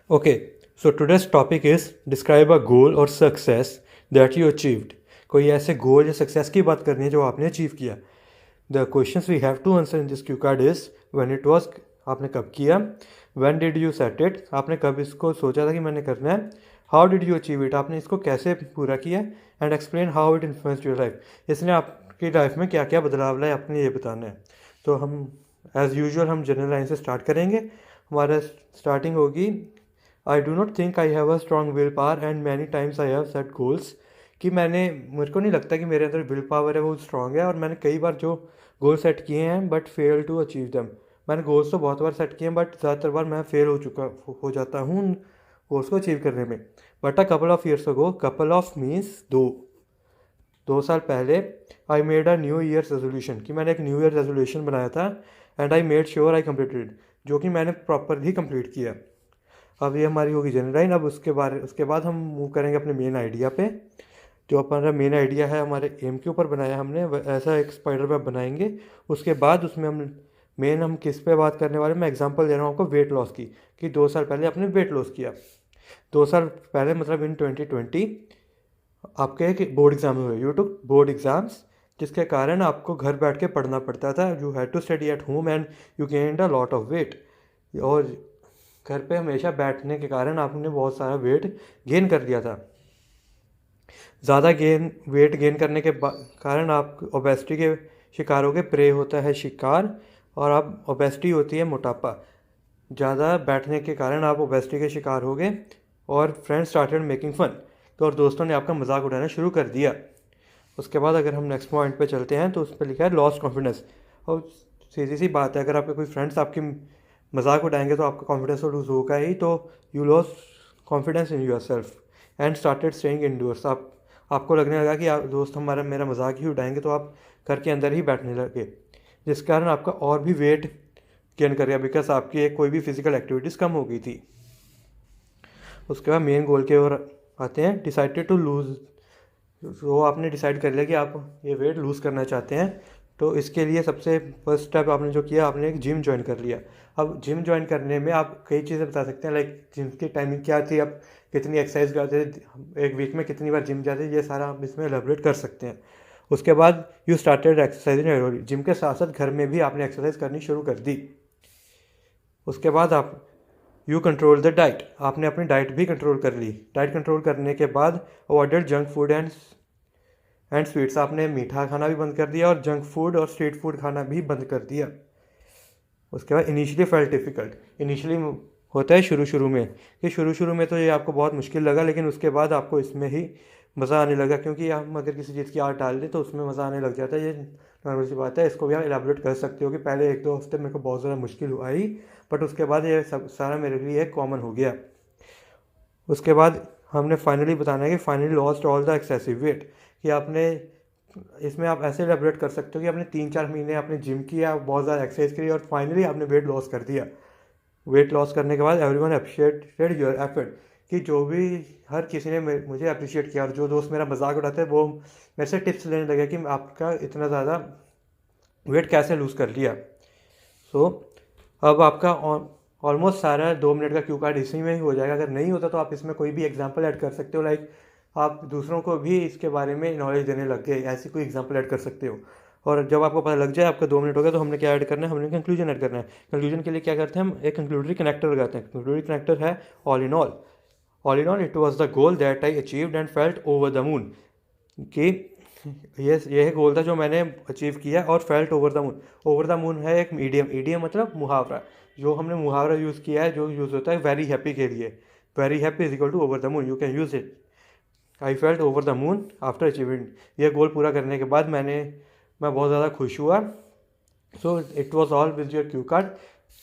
Okay, so today's topic is describe a goal or success that you achieved. कोई ऐसे गोल या success की बात करनी है जो आपने अचीव किया. The questions we have to answer in this Q card is when it was, आपने कब किया, when did you set it, आपने कब इसको सोचा था कि मैंने करना है, how did you achieve it, आपने इसको कैसे पूरा किया, and explain how it influenced your life, इसने आपकी लाइफ में क्या क्या बदलाव लाए आपने ये बताना है. तो हम एज़ यूजुअल हम जनरल लाइन से स्टार्ट करेंगे. हमारा स्टार्टिंग होगी I do not think I have a strong will power and many times I have set goals. कि मेरे को नहीं लगता कि मेरे अंदर विल पावर है वो स्ट्रॉन्ग है, और मैंने कई बार जो गोल सेट किए हैं बट फेल टू अचीव दम. मैंने गोल्स तो बहुत बार सेट किए हैं बट ज़्यादातर बार मैं फेल हो जाता हूँ उन गोल्स को अचीव करने में. But a couple of years ago, couple of means 2 साल पहले, I made a new year resolution, कि मैंने एक न्यू ईयर रेजोल्यूशन बनाया था and I made sure I completed, जो कि मैंने प्रॉपरली कंप्लीट किया. अब ये हमारी होगी जनरल लाइन. अब उसके बाद हम मूव करेंगे अपने मेन आइडिया पे. जो हमारा मेन आइडिया है हमारे एम के ऊपर बनाया हमने, ऐसा एक स्पाइडर वेब बनाएंगे. उसके बाद उसमें हम किस पे बात करने वाले, मैं एग्जांपल दे रहा हूँ आपको वेट लॉस की, कि 2 साल पहले आपने वेट लॉस किया. 2 साल पहले मतलब इन 2020 आपके एक बोर्ड एग्ज़ाम हुए, यू टुक बोर्ड एग्ज़ाम्स, जिसके कारण आपको घर बैठ के पढ़ना पड़ता था. You had to study at home and you gained a lot of weight. और घर पे हमेशा बैठने के कारण आपने बहुत सारा वेट गेन कर लिया था. ज़्यादा वेट गेन करने के कारण आप ओबेसिटी के शिकार हो गए. प्रे होता है शिकार, और आप ओबेसिटी होती है मोटापा. ज़्यादा बैठने के कारण आप ओबेसिटी के शिकार हो गए और फ्रेंड्स स्टार्टेड मेकिंग फ़न, तो और दोस्तों ने आपका मजाक उड़ाना शुरू कर दिया. उसके बाद अगर हम नेक्स्ट पॉइंट पे चलते हैं तो उस पर लिखा है लॉस्ट कॉन्फिडेंस. और सीधी सी बात है, अगर आपके कोई फ्रेंड्स आपकी मजाक उड़ाएंगे तो आपका कॉन्फिडेंस तो लूज़ होगा ही. तो you loss confidence in yourself and started staying indoors. आपको लगने लगा कि आप दोस्त मेरा मजाक ही उड़ाएंगे, तो आप घर के अंदर ही बैठने लगे, जिस कारण आपका और भी वेट गेन कर गया, बिकॉज आपकी कोई भी फिजिकल एक्टिविटीज़ कम हो गई थी. उसके बाद मेन गोल के ओर आते हैं. डिसाइडेड टू लूज़, तो आपने डिसाइड कर लिया कि आप ये वेट लूज़ करना चाहते हैं. तो इसके लिए सबसे फर्स्ट स्टेप आपने जो किया, आपने एक जिम ज्वाइन कर लिया. अब जिम ज्वाइन करने में आप कई चीज़ें बता सकते हैं, लाइक जिम की टाइमिंग क्या थी, आप कितनी एक्सरसाइज करते थे, एक वीक में कितनी बार जिम जाते, ये सारा आप इसमें एलेबरेट कर सकते हैं. उसके बाद यू स्टार्टेड एक्सरसाइजिंग. जिम के साथ साथ घर में भी आपने एक्सरसाइज करनी शुरू कर दी. उसके बाद आप यू कंट्रोल द डाइट, आपने अपनी डाइट भी कंट्रोल कर ली. डाइट कंट्रोल करने के बाद avoided junk food and sweets, आपने मीठा खाना भी बंद कर दिया और जंक फूड और स्ट्रीट फूड खाना भी बंद कर दिया. उसके बाद इनिशियली फेल्ट डिफ़िकल्ट, इनिशियली होता है शुरू में, कि शुरू में तो ये आपको बहुत मुश्किल लगा, लेकिन उसके बाद आपको इसमें ही मज़ा आने लगा, क्योंकि हम अगर किसी चीज़ की आग डाल दें तो उसमें मज़ा आने लग जाता है. ये नॉर्मल सी बात है. इसको भी आप एलाबोरेट कर सकते हो कि पहले 1-2 हफ्ते मेरे को बहुत ज़्यादा मुश्किल आई, बट उसके बाद ये सब सारा मेरे लिए कॉमन हो गया. उसके बाद हमने फाइनली बताना है कि finally lost all the excessive wait, कि आपने इसमें आप ऐसे एलाबोरेट कर सकते हो कि आपने 3-4 महीने आपने जिम किया, बहुत ज़्यादा एक्सरसाइज करी और फाइनली आपने वेट लॉस कर दिया. वेट लॉस करने के बाद एवरीवन अप्रिशिएटेड योर एफर्ट, कि जो भी हर किसी ने मुझे अप्रिशिएट किया, और जो दोस्त मेरा मजाक उड़ाते हैं वो मेरे से टिप्स लेने लगे कि आपका इतना ज़्यादा वेट कैसे लूज़ कर लिया. सो अब आपका ऑलमोस्ट सारा 2 मिनट का क्यू कार्ड इसी में ही हो जाएगा. अगर नहीं होता तो आप इसमें कोई भी एग्जांपल ऐड कर सकते हो, लाइक आप दूसरों को भी इसके बारे में नॉलेज देने लग गए, ऐसी कोई एग्जांपल ऐड कर सकते हो. और जब आपको पता लग जाए आपका 2 मिनट हो गया, तो हमने क्या ऐड करना है, हमने कंक्लूजन ऐड करना है. कंक्लूजन के लिए क्या करते हैं, हम एक कंक्लूडरी कनेक्टर लगाते हैं. कंक्लूडरी कनेक्टर है all in all it was the goal that I achieved and felt over the moon, कि यह गोल था जो मैंने अचीव किया और felt over the moon. Over the moon है एक ईडियम मतलब मुहावरा, जो हमने मुहावरा यूज़ किया है, जो यूज़ होता है वेरी हैप्पी के लिए. Very happy is equal to over the moon, you can use it. I felt over the moon after achieving. यह गोल पूरा करने के बाद मैं बहुत ज़्यादा खुश हुआ. So it was all with your cue card.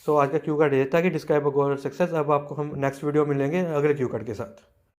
So आज का क्यू कार्ड ये था कि डिस्क्राइब अ गोल और सक्सेस. अब आपको हम नेक्स्ट वीडियो मिलेंगे अगले क्यू कार्ड के साथ.